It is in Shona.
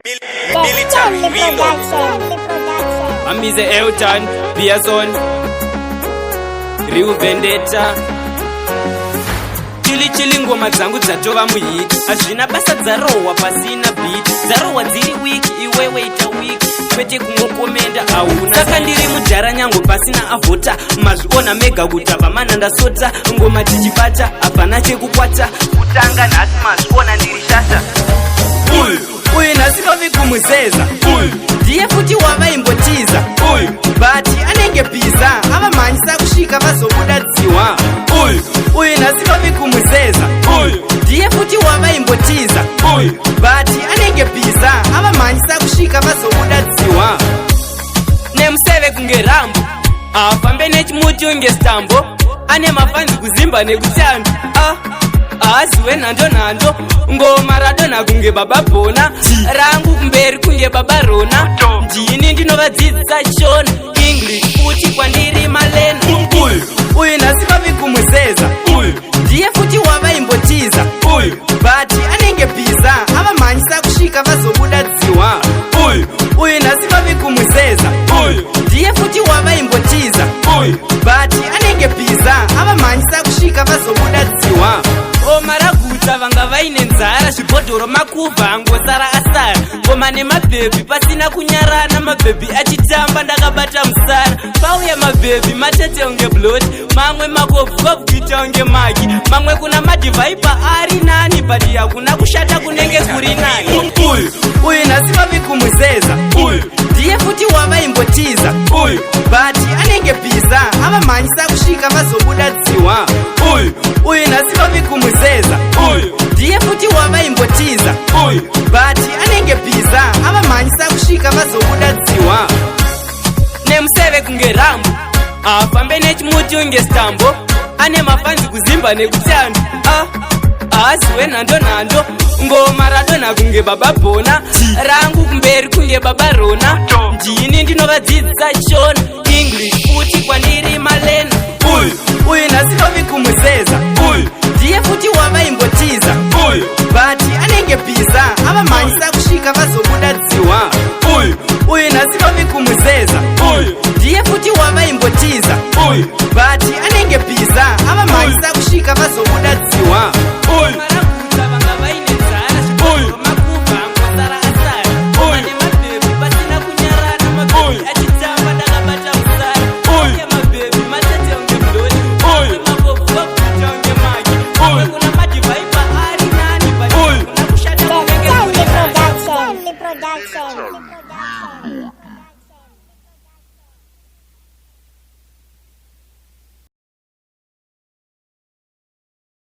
Military Amize Elton, Biazon, Riu Vendetta. Chili ngoma zangu dzatova muhiti, hazvina basa dzarohwa pasina beat. Dzarohwa dziri wiki, iwewe ita wiki, kwete kungokomenda hauna. Saka ndiri mujara nyango pasina avhota, mazviona mega guta vamana ndasota. Ngoma tichibata, hapana chekukwata, kutanga nhasi mazviona ndiri shata. Uyu nhasi novi kumuzeza, ndiye futi wavaimbotiza, bati anenge biza, avamhanyisa kusvika vazobuda dziwa. Uyu nhasi novi kumuzeza, ndiye futi wavaimbotiza, bati anenge biza, avamhanyisa kusvika vazobuda dziwa. Nemuseve kunge rambo, afambe nechimuti unge stambo, ane mafanzi kuzimba nekutando. Aziwe nando ngoma radona kunge baba bona, rangu kumberi kunge baba rona. Ndini ndinovadzidzisa chona English futi kwandiri malena. Uyu nhasi vavi kumuzeza, ndiye futi wavaimbotiza, bati anenge biza, avamhanyisa kusvika vazobuda dziwa. Uyu nhasi vavi kumuzeza, ndiye futi wavaimbotiza, bati anenge biza, avamhanyisa kusvika vazobuda dziwa. Maraguta vanga vaine nzara, zvibhodhoro makubva angosara asara. Ngoma nemabhebhi pasina kunyarana, mabhebhi achitamba ndakabata musara. Pauya mabhebhi matete unge bloti, mamwe makovhu kuita unge magi, mamwe kuna madhivhaipa ari nani, bati hakuna kushata kunenge kuri nani. Uyu nhasi vavi kumuzeza, ndiye futi wavaimbotiza, bati anenge biza, avamhanyisa kusvika vazobuda dziwa. Uyu nhasi vavi kumuzeza, ndiye futi wavaimbotiza, bati anenge biza, avamhanyisa kusvika vazobuda dziwa. Nemuseve kunge rambo, afambe nechimuti unge stambo, ane mafanzi kuzimba nekutando. Aziwe nando ngoma radona kunge baba bona, rangu kumberi kunge baba rona. Ndini ndinovadzidzisa chona English futi kwandiri malena. Uyu nhasi novi kumuzeza, ndiye futi wavaimbotiza, bati anenge biza, avamhanyisa kusvika vazobuda dziwa. Uyu nhasi novi kumuzeza, ndiye futi wavaimbotiza, bati anenge biza, avamhanyisa kusvika vazobuda dziwa. Maraguta vanga vaine nzara, zvibhodhoro makubva angosara asara. Ngoma nemabhebhi pasina kunyarana, mabhebhi achitamba ndakabata musara. Uye mabhebhi matete unge bloti, mamwe makovhu kuita unge magi, mamwe kuna madhivhaipa ari nani, bati hakuna kushata kunenge kuri nani.